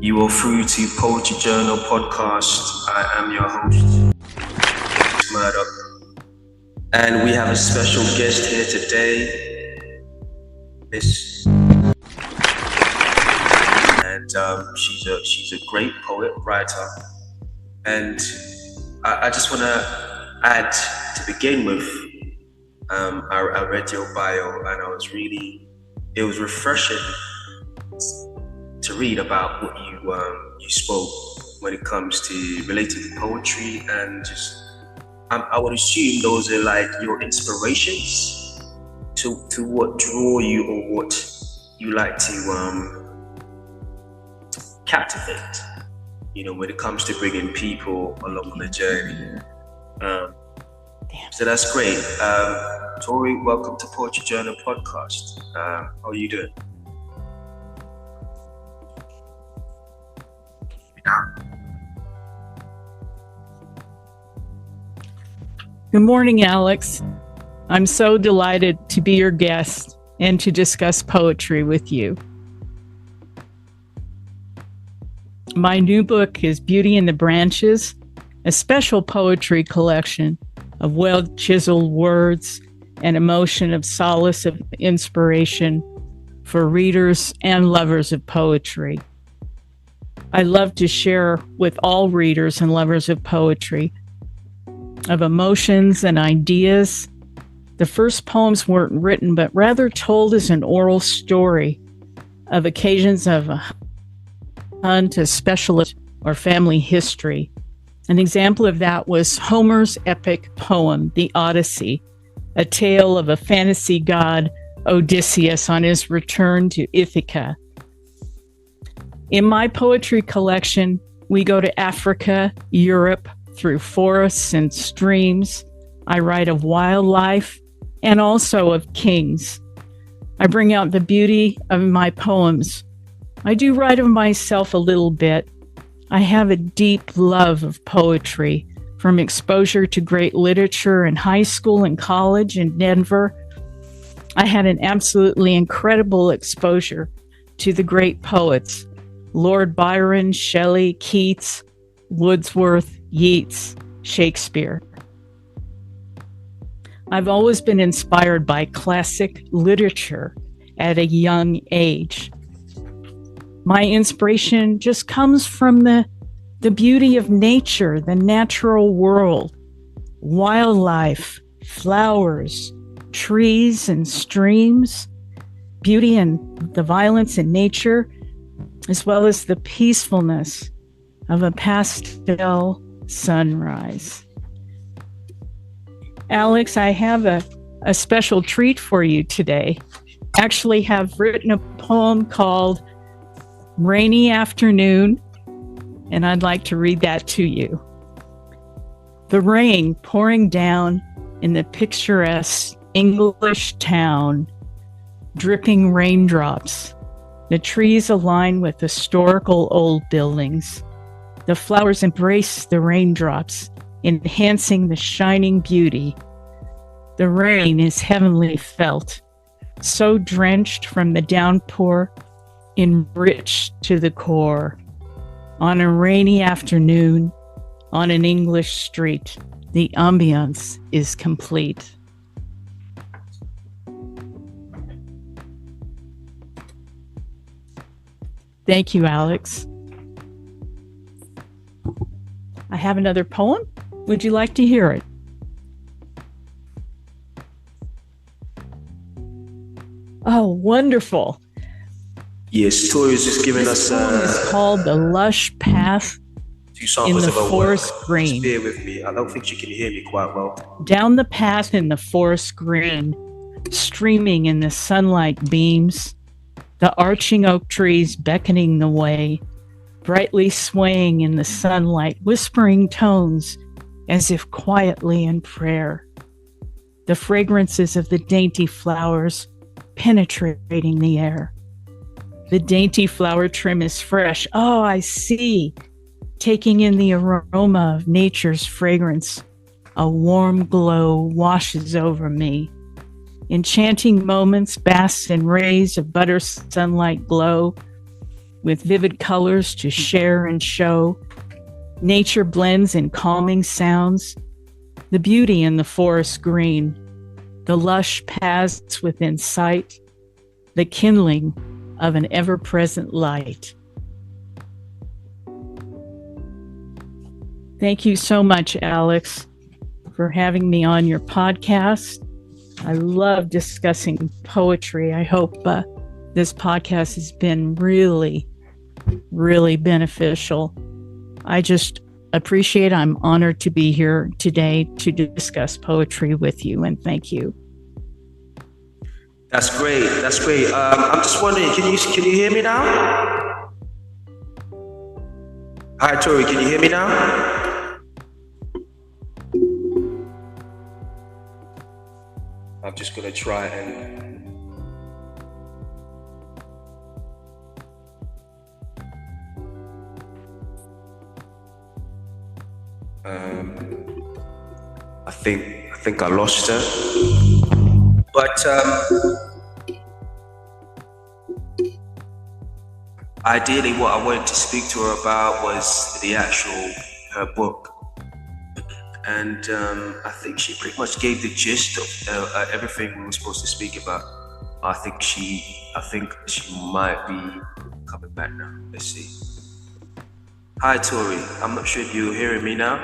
You are through to Poetry Journal Podcast. I am your host, Murdoch. And we have a special guest here today, Miss. And she's a great poet, writer. And I just want to add, to begin with, I read your bio, and it was refreshing to read about what you spoke when it comes to related to poetry, and just I would assume those are like your inspirations to what draw you, or what you like to captivate, when it comes to bringing people along the journey. So that's great. Tory, welcome to Poetry Journal Podcast. How are you doing? Good morning, Alex. I'm so delighted to be your guest and to discuss poetry with you. My new book is Beauty in the Branches, a special poetry collection of well-chiseled words and emotion, of solace, of inspiration for readers and lovers of poetry. I love to share with all readers and lovers of poetry, of emotions and ideas. The first poems weren't written, but rather told as an oral story of occasions of a hunt, a specialist, or family history. An example of that was Homer's epic poem, The Odyssey, a tale of a fantasy god, Odysseus, on his return to Ithaca. In my poetry collection, we go to Africa, Europe, through forests and streams. I write of wildlife and also of kings. I bring out the beauty of my poems. I do write of myself a little bit. I have a deep love of poetry, from exposure to great literature in high school and college in Denver. I had an absolutely incredible exposure to the great poets, Lord Byron, Shelley, Keats, Wordsworth, Yeats, Shakespeare. I've always been inspired by classic literature at a young age. My inspiration just comes from the beauty of nature, the natural world, wildlife, flowers, trees and streams, beauty and the violence in nature, as well as the peacefulness of a pastel sunrise. Alex, I have a special treat for you today. Actually have written a poem called Rainy Afternoon, and I'd like to read that to you. The rain pouring down in the picturesque English town, dripping raindrops. The trees align with historical old buildings. The flowers embrace the raindrops, enhancing the shining beauty. The rain is heavenly felt, so drenched from the downpour, enriched to the core. On a rainy afternoon, on an English street, the ambiance is complete. Thank you, Alex. I have another poem. Would you like to hear it? Oh, wonderful. Yes, Tory's just giving us. This poem is called The Lush Path in the Forest Green. Bear with me. I don't think she can hear me quite well. Down the path in the forest green, streaming in the sunlight beams, the arching oak trees beckoning the way, brightly swaying in the sunlight, whispering tones as if quietly in prayer. The fragrances of the dainty flowers penetrating the air. The dainty flower trim is fresh. Oh, I see. Taking in the aroma of nature's fragrance, a warm glow washes over me. Enchanting moments bask in rays of butter sunlight glow. with vivid colors to share and show. Nature blends in calming sounds, the beauty in the forest green, the lush paths within sight, the kindling of an ever-present light. Thank you so much, Alex, for having me on your podcast. I love discussing poetry. I hope this podcast has been really, really beneficial. I just appreciate, I'm honored to be here today to discuss poetry with you, and thank you. That's great. That's great. I'm just wondering, can you hear me now? Hi, Tory, can you hear me now? I'm just gonna try and I think I lost her. But ideally what I wanted to speak to her about was her book. And I think she pretty much gave the gist of everything we were supposed to speak about. I think she might be coming back now. Let's see. Hi, Tory. I'm not sure if you're hearing me now.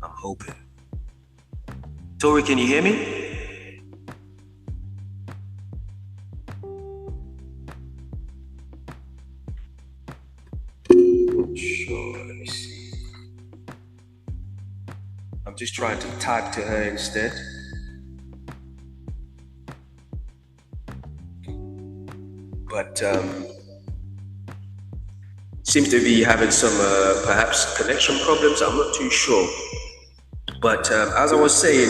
I'm hoping. Tory, can you hear me? Sure, let me see. I'm just trying to type to her instead. But seems to be having some perhaps connection problems. I'm not too sure. But as I was saying,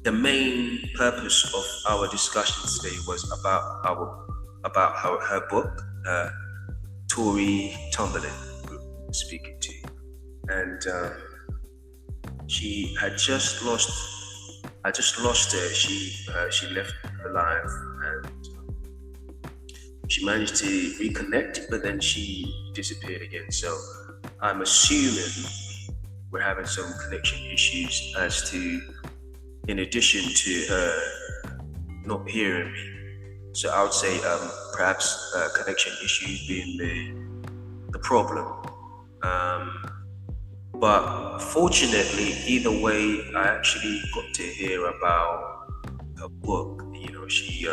the main purpose of our discussion today was about her book, Tory Tomberlin, speaking to you, and she had just lost. I just lost her. She left alive, and she managed to reconnect, but then she disappeared again. So I'm assuming we're having some connection issues as to, in addition to her not hearing me. So I would say perhaps connection issues being the problem. But fortunately, either way, I actually got to hear about her book. You know, she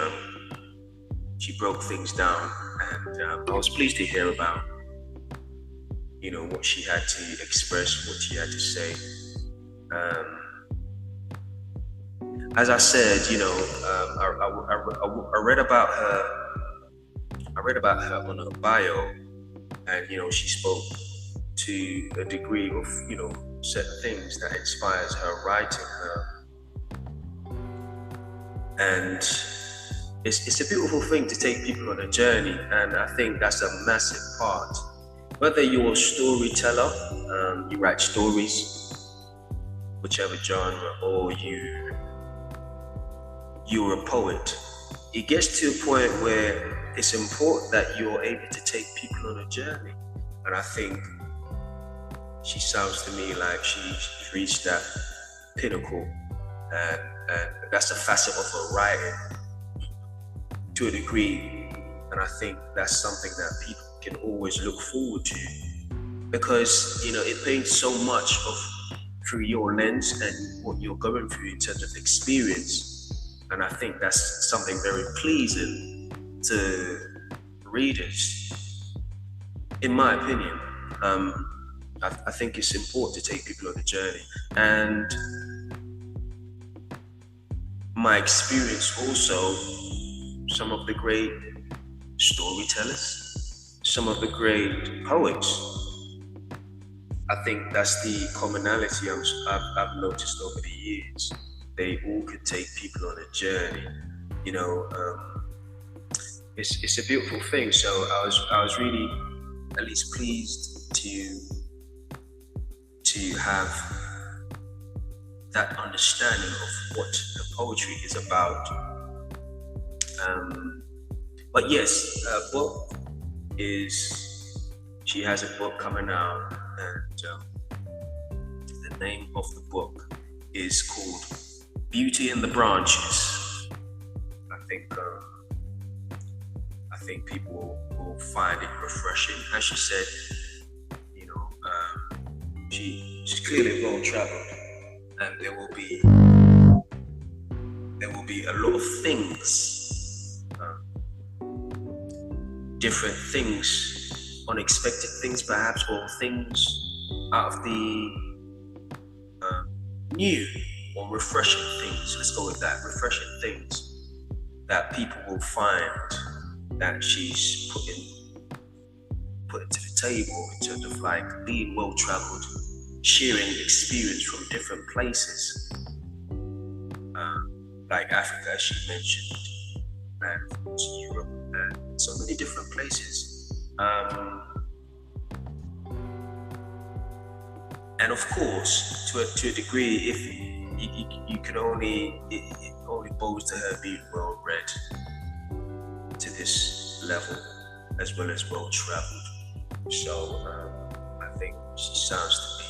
broke things down, and I was pleased to hear about, you know, what she had to express, what she had to say. As I said, you know, I read about her. I read about her on her bio, and you know, she spoke to a degree of, you know, certain things that inspires her writing. And it's a beautiful thing to take people on a journey, and I think that's a massive part. Whether you're a storyteller, you write stories, whichever genre, or you're a poet, it gets to a point where it's important that you're able to take people on a journey. And I think she sounds to me like she's reached that pinnacle, and that's a facet of her writing to a degree. And I think that's something that people can always look forward to, because, you know, it paints so much of through your lens and what you're going through in terms of experience. And I think that's something very pleasing to readers, in my opinion. I think it's important to take people on a journey. And my experience also, some of the great storytellers, some of the great poets, I think that's the commonality I've noticed over the years. They all could take people on a journey. You know, it's a beautiful thing. So I was really at least pleased to have that understanding of what the poetry is about. But yes, her book is, she has a book coming out, and the name of the book is called Beauty in the Branches. I think people will find it refreshing. As she said, she's clearly well traveled, and there will be a lot of things, different things, unexpected things perhaps, or things out of the new or refreshing things. Let's go with that. Refreshing things that people will find that she's put into the table in terms of like being well traveled, sharing experience from different places, like Africa, as she mentioned, and of course Europe, and so many different places. And of course, to a degree, if you can only, it only bows to her being well read to this level, as well as well traveled. So I think she sounds to me,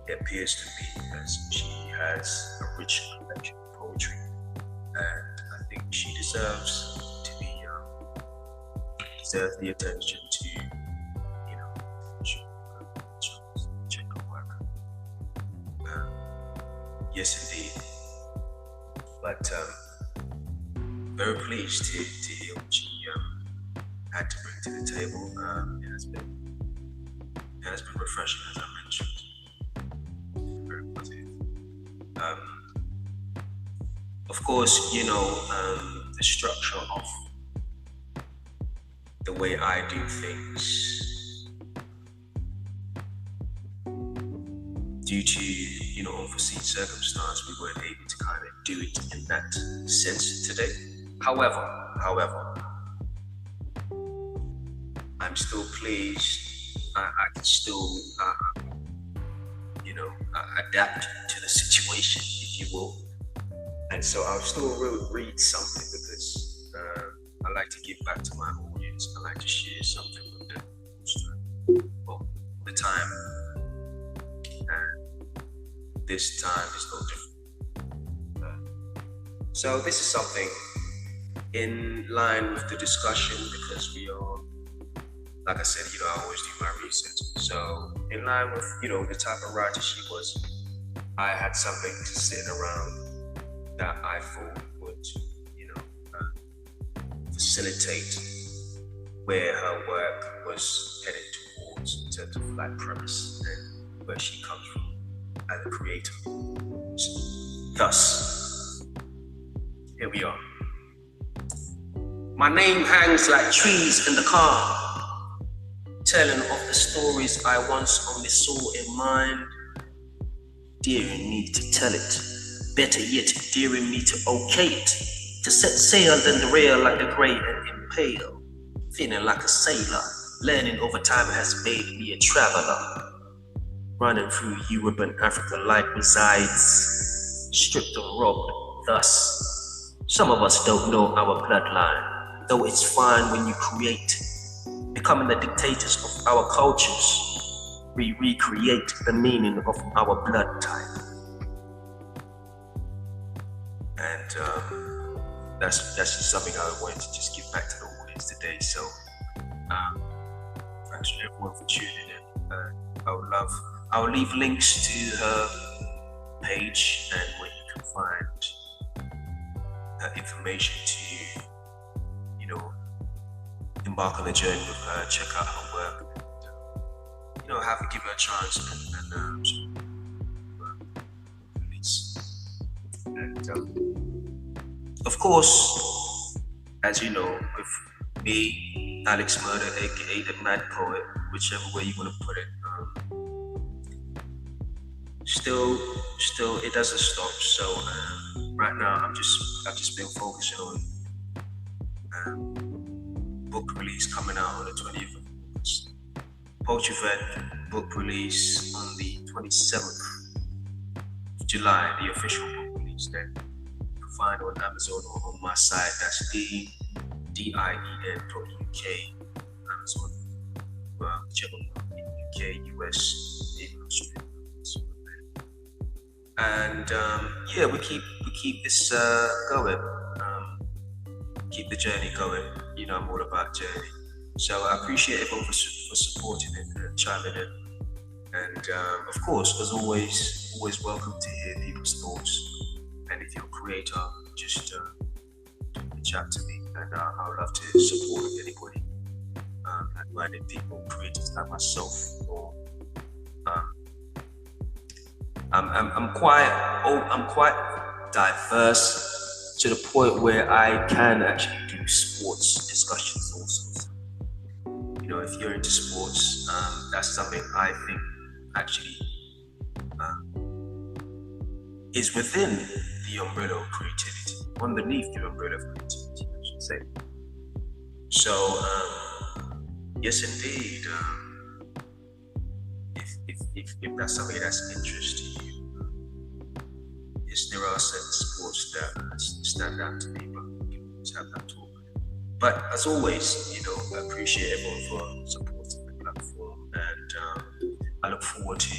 it appears to me as she has a rich collection of poetry, and I think she deserves to be deserves the attention to check her work. Yes, indeed. But very pleased to hear what she had to bring to the table. It has been refreshing, as I mentioned. Very positive. Of course, the structure of the way I do things, due to unforeseen circumstance, we weren't able to kind of do it in that sense today. However, I'm still pleased. I can still, adapt to the situation, if you will. And so I'll still read something because I like to give back to my audience. I like to share something with them. Well, the time, and this time is no different. So this is something in line with the discussion, because we are, like I said, I always do my research. So in line with, the type of writer she was, I had something to sit around that I thought would, facilitate where her work was headed towards in terms of like premise and where she comes from as a creator. Thus, here we are. My name hangs like trees in the car, telling of the stories I once only saw in mind, daring me to tell it, better yet, daring me to okay it, to set sail and derail like the grey and impale, feeling like a sailor, learning over time has made me a traveler, running through Europe and Africa like resides, stripped and robbed. Thus, some of us don't know our bloodline, though it's fine when you create, becoming the dictators of our cultures. We recreate the meaning of our blood type. And that's just something I wanted to just give back to the audience today. So thanks to everyone for tuning in. I will leave links to her page and where you can find information to, embark on a journey with her, check out her work, and, give her a chance and release. And of course, as you know, with me, Alex Murder, aka the Mad Poet, whichever way you want to put it, still it doesn't stop. So right now I've just been focusing on book release coming out on the 20th of August. Poetry Vet book release on the 27th of July, the official book release that you can find on Amazon or on my site. That's dien.uk. Amazon, whichever one, UK, US, even Australia. And yeah, we keep this going. Keep the journey going. You know, I'm all about journey. So I appreciate everyone for supporting it and chiming in. And of course, as always welcome to hear people's thoughts. And if you're a creator, just reach out to me, and I would love to support anybody, like-minded people, creators like myself. Or I'm quite diverse to the point where I can actually do sports discussions also. So, you know, if you're into sports, that's something I think actually is within the umbrella of creativity, underneath the umbrella of creativity, I should say. So, yes, indeed. If that's something that's of interest to you, yes, there are certain sports that stand out to me, but we can always have that talk. But as always, you know, I appreciate everyone for supporting the platform, and I look forward to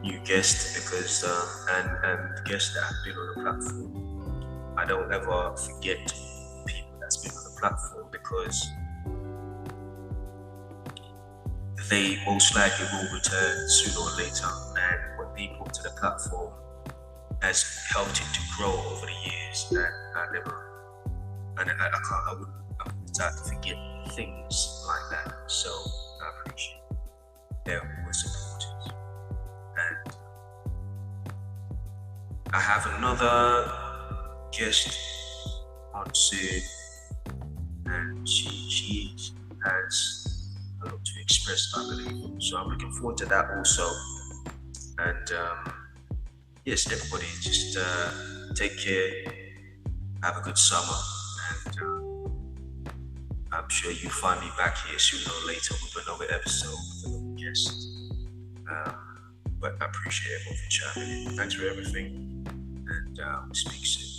new guests because and guests that have been on the platform. I don't ever forget people that's been on the platform because they most likely will return sooner or later, and what they brought to the platform has helped it to grow over the years, and I wouldn't start to forget things like that. So I appreciate their supporters. And I have another guest on soon, and she has a lot to express, I believe. So I'm looking forward to that also. And yes, everybody, just take care, have a good summer, and I'm sure you'll find me back here sooner or later with another episode with another guest. But I appreciate everyone for chiming in. Thanks for everything, and we'll speak soon.